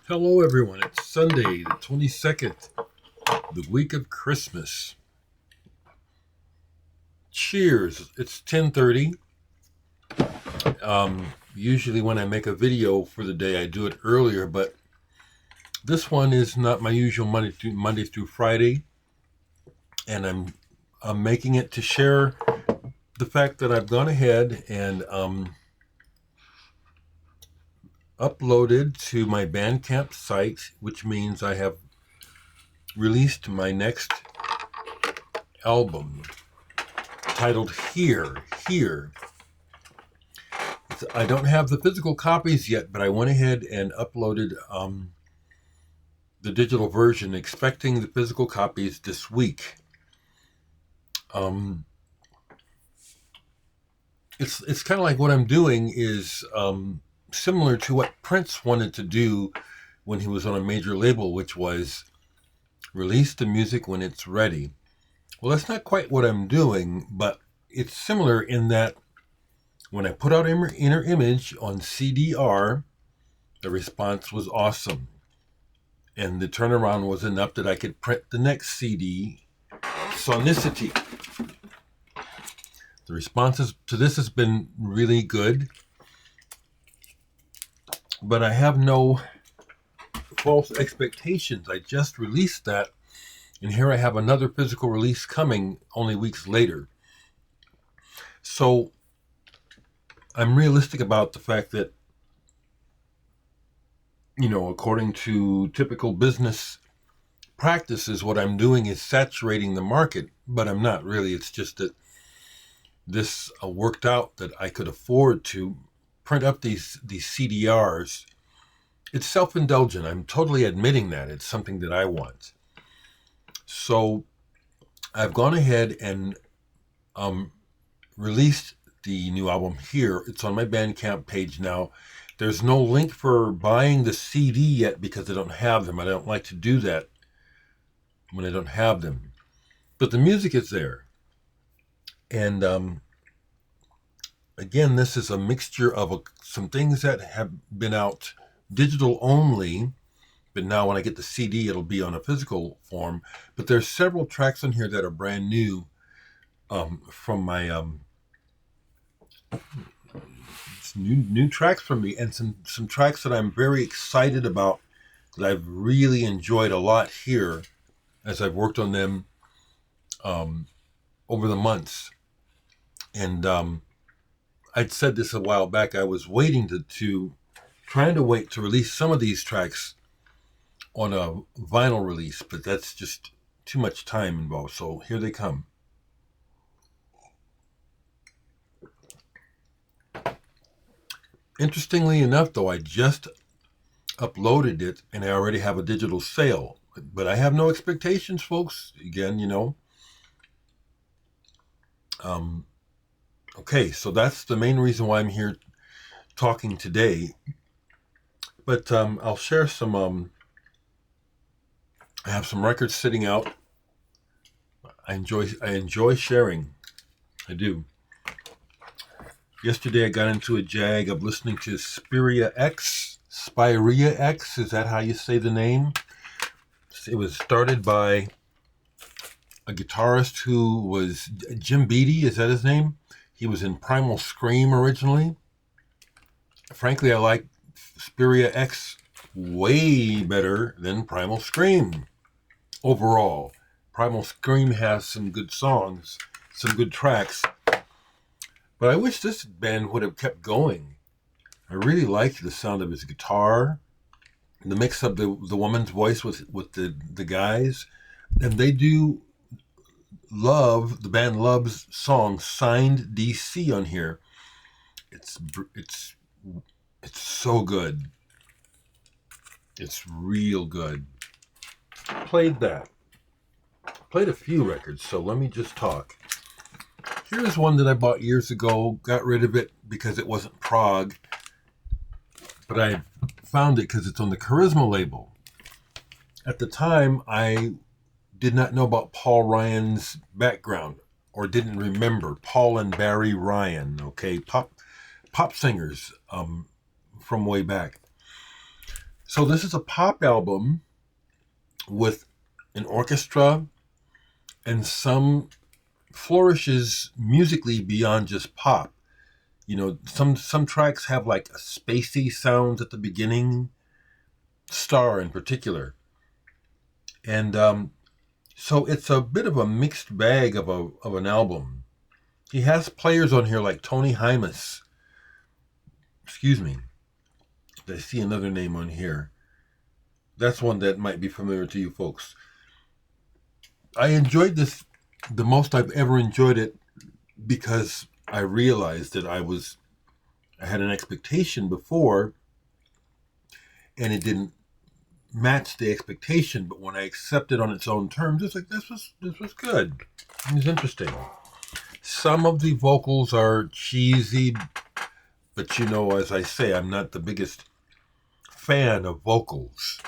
Hello, everyone. It's Sunday, the 22nd, the week of Christmas. Cheers. It's 10:30. Usually when I make a video for the day, I do it earlier, but this one is not my usual Monday through Friday, and I'm making it to share the fact that I've gone ahead and uploaded to my Bandcamp site, which means I have released my next album titled Here. I don't have the physical copies yet, but I went ahead and uploaded the digital version, expecting the physical copies this week. It's kind of like what I'm doing is similar to what Prince wanted to do when he was on a major label, which was release the music when it's ready. Well, that's not quite what I'm doing, but it's similar in that when I put out Inner Image on CDR, the response was awesome. And the turnaround was enough that I could print the next CD, Sonicity. The responses to this has been really good, but I have no false expectations. I just released that, and here I have another physical release coming only weeks later. So I'm realistic about the fact that, according to typical business practices, what I'm doing is saturating the market, but I'm not really. It's just that this worked out that I could afford to print up these CDRs. It's self-indulgent. I'm totally admitting that. It's something that I want. So I've gone ahead and released the new album here. It's on my Bandcamp page now. There's no link for buying the CD yet because I don't have them. I don't like to do that when I don't have them. But the music is there. And again, this is a mixture of some things that have been out digital only, but now when I get the CD, it'll be on a physical form. But there's several tracks on here that are brand new from my new tracks from me, and some tracks that I'm very excited about that I've really enjoyed a lot here as I've worked on them over the months. And I'd said this a while back. I was waiting trying to wait to release some of these tracks on a vinyl release, but that's just too much time involved. So here they come. Interestingly enough, though, I just uploaded it and I already have a digital sale. But I have no expectations, folks. Again, Okay, so that's the main reason why I'm here talking today. But I'll share some. I have some records sitting out. I enjoy sharing. I do. Yesterday I got into a jag of listening to Spirea X. Spirea X, is that how you say the name? It was started by a guitarist who was Jim Beattie, is that his name? He was in Primal Scream originally. Frankly, I like Spirea X way better than Primal Scream overall. Primal Scream has some good songs, some good tracks, but I wish this band would have kept going. I really liked the sound of his guitar, the mix of the woman's voice with the guys, and they do the band loves song Signed DC on here. It's so good. It's real good. Played a few records, so let me just talk. Here's one that I bought years ago, got rid of it because it wasn't prog, but I found it because it's on the Charisma label. At the time, I did not know about Paul Ryan's background, or didn't remember Paul and Barry Ryan, okay, pop singers from way back. So this is a pop album with an orchestra and some flourishes musically beyond just pop. You know, some tracks have like a spacey sounds at the beginning, Star in particular. And so it's a bit of a mixed bag of an album. He has players on here like Tony Hymas. Excuse me. I see another name on here. That's one that might be familiar to you folks. I enjoyed this the most I've ever enjoyed it because I realized that I had an expectation before and it didn't match the expectation, but when I accepted on its own terms, it's like this was good. It was interesting. Some of the vocals are cheesy, but you know, as I say, I'm not the biggest fan of vocals.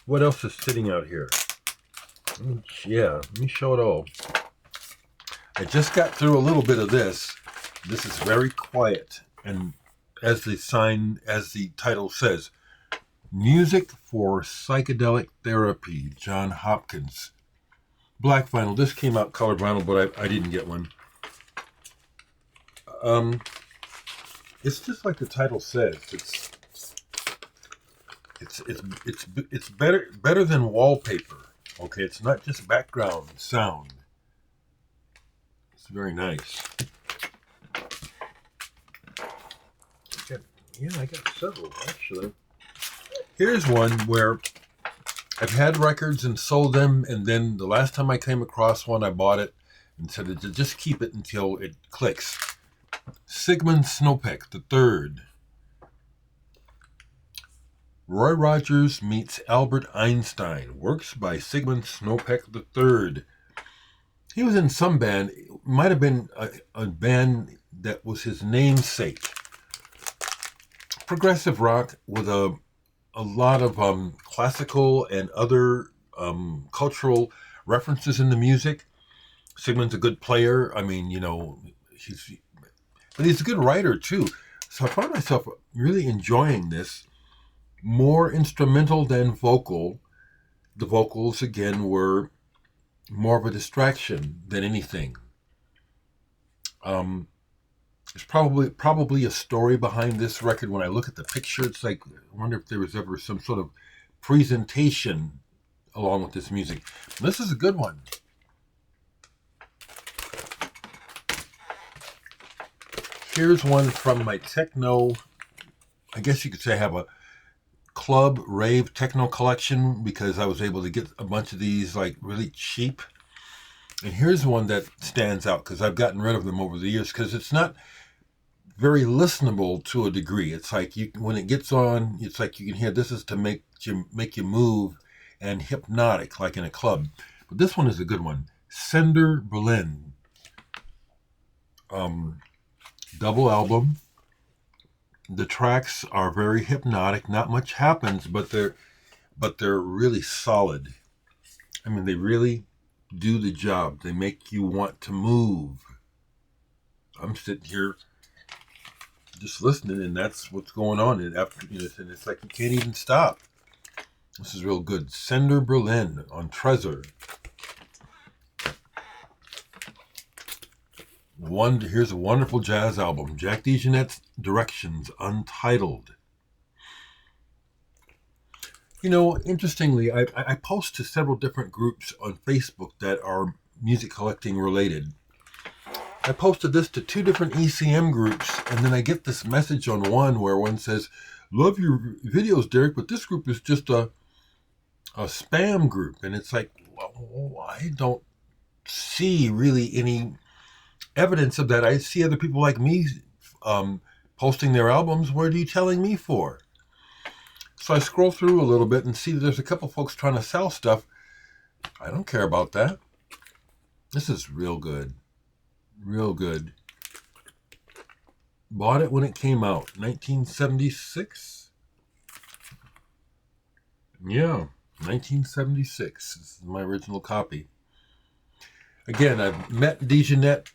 What else is sitting out here? Yeah, let me show it all. I just got through a little bit of this. This is very quiet, and as the title says, Music for Psychedelic Therapy, Jon Hopkins. Black vinyl. This came out color vinyl, but I didn't get one. It's just like the title says. It's better than wallpaper. Okay, it's not just background sound. It's very nice. I got several actually. Here's one where I've had records and sold them, and then the last time I came across one, I bought it and said to just keep it until it clicks. Sigmund Snopek III. Roy Rogers meets Albert Einstein. Works by Sigmund Snopek III. He was in some band. It might have been a band that was his namesake. Progressive rock with a lot of classical and other cultural references in the music. Sigmund's a good player. I mean, you know, but he's a good writer too. So I found myself really enjoying this. More instrumental than vocal. The vocals, again, were more of a distraction than anything. There's probably a story behind this record. When I look at the picture, it's like, I wonder if there was ever some sort of presentation along with this music. This is a good one. Here's one from my techno, I guess you could say I have a club rave techno collection because I was able to get a bunch of these like really cheap. And here's one that stands out because I've gotten rid of them over the years because it's not very listenable to a degree. It's like when it gets on, it's like you can hear this is to make you move and hypnotic like in a club. But this one is a good one. Sender Berlin. Double album. The tracks are very hypnotic. Not much happens, but they're really solid. I mean, they really do the job. They make you want to move. I'm sitting here just listening, and that's what's going on. And after, and it's like you can't even stop. This is real good. Sender Berlin on Trezor. Here's a wonderful jazz album. Jack DeJohnette's Directions, Untitled. You know, interestingly, I post to several different groups on Facebook that are music collecting related. I posted this to 2 different ECM groups, and then I get this message on one where one says, "Love your videos, Dereck, but this group is just a spam group." And it's like, well, I don't see really any evidence of that. I see other people like me posting their albums. What are you telling me for? So I scroll through a little bit and see that there's a couple folks trying to sell stuff. I don't care about that. This is real good. Real good. Bought it when it came out. 1976? Yeah, 1976. This is my original copy. Again, I've met DeJohnette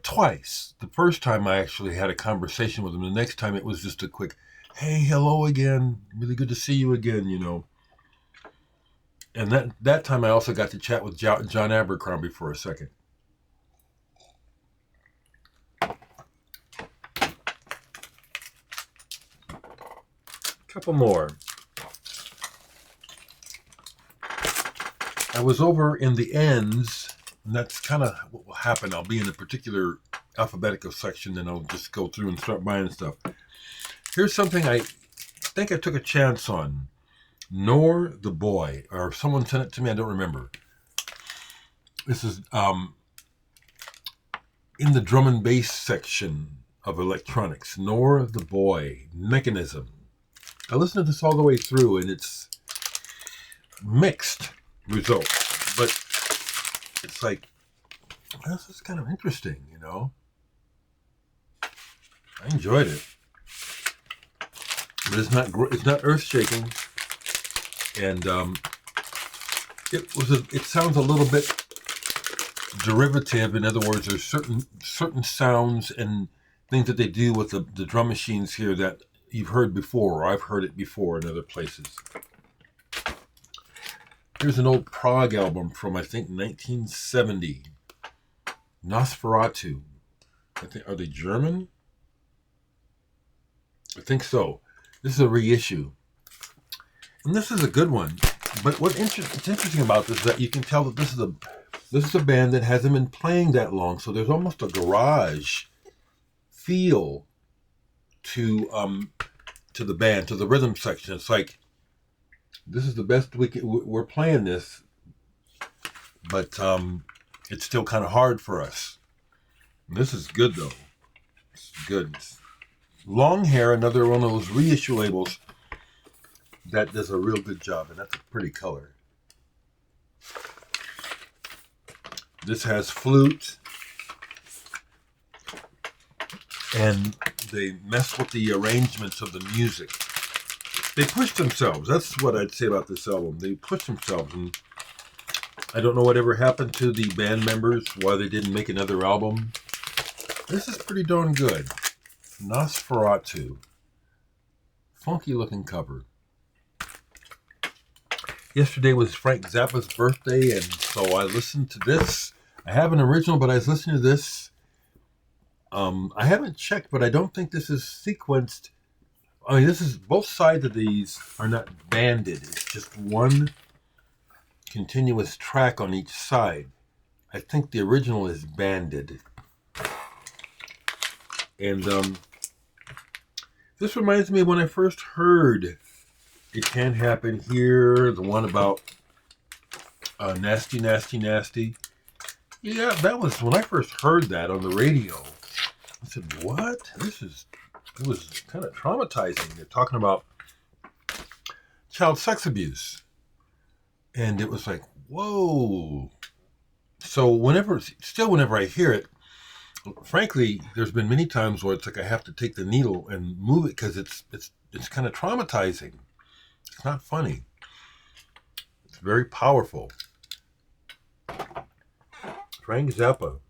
twice. The first time I actually had a conversation with him. The next time it was just a quick, hey, hello again. Really good to see you again, you know. And that time I also got to chat with John Abercrombie for a second. Couple more. I was over in the ends, and that's kind of what will happen. I'll be in a particular alphabetical section, and I'll just go through and start buying stuff. Here's something I think I took a chance on. Noer the Boy, or someone sent it to me, I don't remember. This is in the drum and bass section of electronics. Noer the Boy, Mechanism. I listened to this all the way through, and it's mixed results, but it's like, this is kind of interesting, you know. I enjoyed it, but it's not earth shaking, and it sounds a little bit derivative. In other words, there's certain sounds and things that they do with the drum machines here that you've heard before, or I've heard it before in other places. Here's an old prog album from, I think, 1970. Nosferatu. Are they German? I think so. This is a reissue. And this is a good one. But what's interesting about this is that you can tell that this is a band that hasn't been playing that long. So there's almost a garage feel to the band, to the rhythm section. It's like, this is the best we're playing this, but it's still kind of hard for us. And this is good though. It's good. Long Hair, another one of those reissue labels that does a real good job, and that's a pretty color. This has flute, and they mess with the arrangements of the music. They pushed themselves. That's what I'd say about this album. They pushed themselves, and I don't know whatever happened to the band members, why they didn't make another album. This is pretty darn good. Nosferatu. Funky looking cover. Yesterday was Frank Zappa's birthday, and so I listened to this. I have an original, but I was listening to this. I haven't checked, but I don't think this is sequenced. I mean, this is, both sides of these are not banded. It's just one continuous track on each side. I think the original is banded. And this reminds me of when I first heard It Can't Happen Here, the one about Nasty, Nasty, Nasty. Yeah, that was when I first heard that on the radio. I said, what? It was kind of traumatizing. They're talking about child sex abuse. And it was like, whoa. So whenever I hear it, frankly, there's been many times where it's like I have to take the needle and move it because it's kind of traumatizing. It's not funny. It's very powerful. Frank Zappa.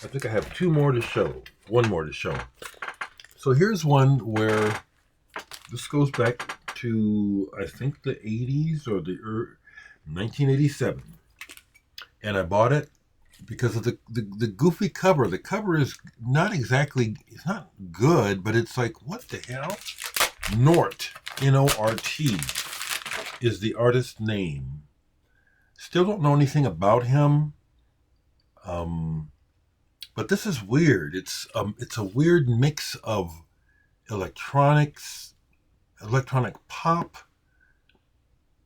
I think I have one more to show. So here's one where this goes back to, I think, the 80s or 1987. And I bought it because of the goofy cover. The cover is not exactly, it's not good, but it's like, what the hell? Nort, N-O-R-T, is the artist's name. Still don't know anything about him. But this is weird. It's a weird mix of electronics, electronic pop,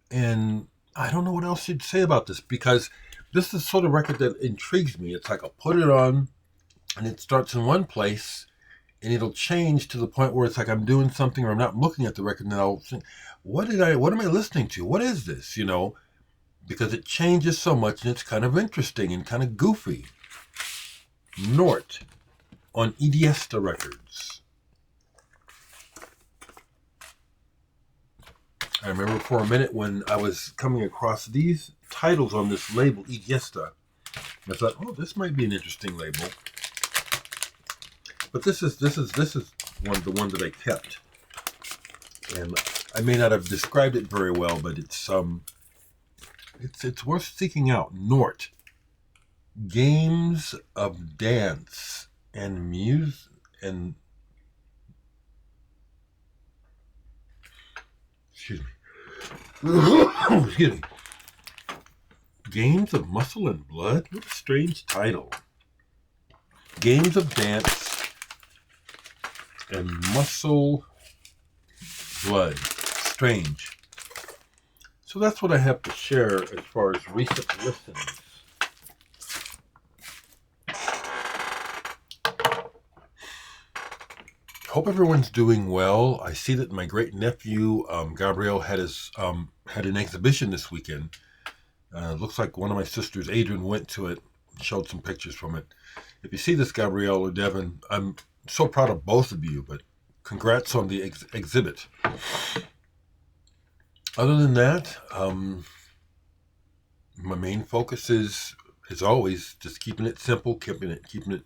and I don't know what else you'd say about this, because this is the sort of record that intrigues me. It's like I'll put it on, and it starts in one place, and it'll change to the point where it's like I'm doing something or I'm not looking at the record, and then I'll think, what am I listening to? What is this? Because it changes so much, and it's kind of interesting and kind of goofy. Nort on Idiesta Records. I remember for a minute when I was coming across these titles on this label, Idiesta, I thought, oh, this might be an interesting label. But this is the one that I kept, and I may not have described it very well, but it's worth seeking out. Nort, games of dance and music and excuse me, games of muscle and blood. What a strange title. Games of dance and muscle blood. Strange. So that's what I have to share as far as recent listens. Hope everyone's doing well. I see that my great nephew Gabriel had an exhibition this weekend. Looks like one of my sisters, Adrian, went to it, showed some pictures from it. If you see this, Gabrielle or Devin, I'm so proud of both of you, but congrats on the exhibit. Other than that, my main focus is, as always, just keeping it simple, keeping it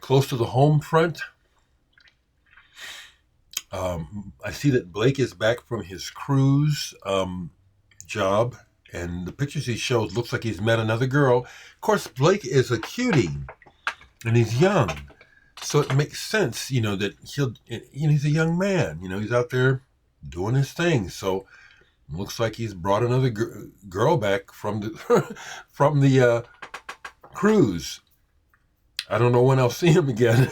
close to the home front. I see that Blake is back from his cruise job, and the pictures he shows looks like he's met another girl. Of course, Blake is a cutie, and he's young, so it makes sense, that he's a young man. He's out there doing his thing. So it looks like he's brought another girl back from the from the cruise. I don't know when I'll see him again.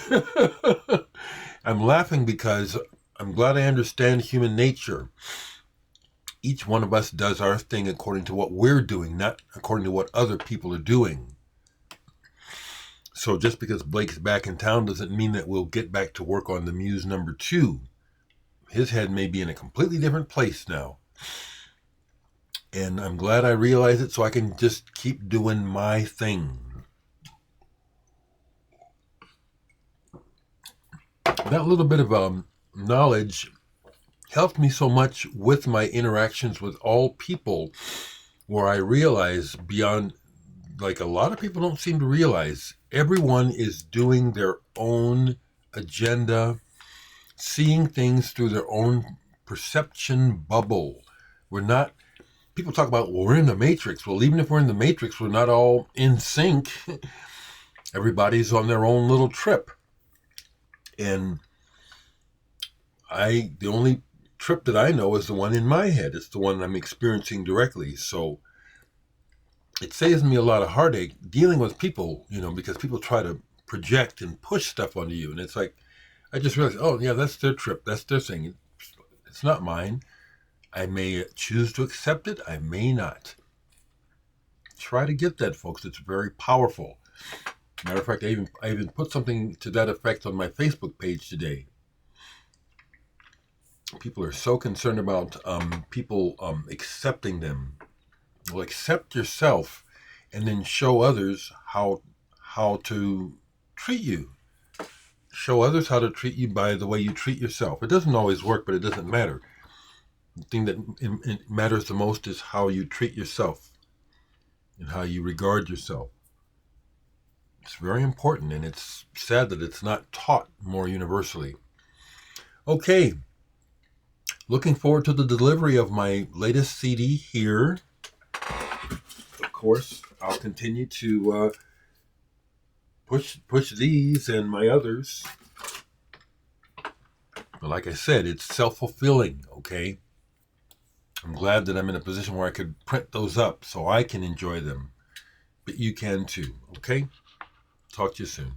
I'm laughing because I'm glad I understand human nature. Each one of us does our thing according to what we're doing, not according to what other people are doing. So just because Blake's back in town doesn't mean that we'll get back to work on the Muse #2. His head may be in a completely different place now. And I'm glad I realize it so I can just keep doing my thing. That little bit of knowledge helped me so much with my interactions with all people, where I realize beyond, like a lot of people don't seem to realize, everyone is doing their own agenda, seeing things through their own perception bubble. People talk about, well, we're in the Matrix. Well, even if we're in the Matrix, we're not all in sync. Everybody's on their own little trip. And the only trip that I know is the one in my head. It's the one I'm experiencing directly. So it saves me a lot of heartache dealing with people, because people try to project and push stuff onto you. And it's like, I just realized, oh yeah, that's their trip. That's their thing. It's not mine. I may choose to accept it. I may not. Try to get that, folks. It's very powerful. Matter of fact, I even put something to that effect on my Facebook page today. People are so concerned about people accepting them. Well, accept yourself and then show others how to treat you. Show others how to treat you by the way you treat yourself. It doesn't always work, but it doesn't matter. The thing that matters the most is how you treat yourself and how you regard yourself. It's very important, and it's sad that it's not taught more universally. Okay. Looking forward to the delivery of my latest CD here. Of course, I'll continue to push these and my others. But like I said, it's self-fulfilling, okay? I'm glad that I'm in a position where I could print those up so I can enjoy them. But you can too, okay? Talk to you soon.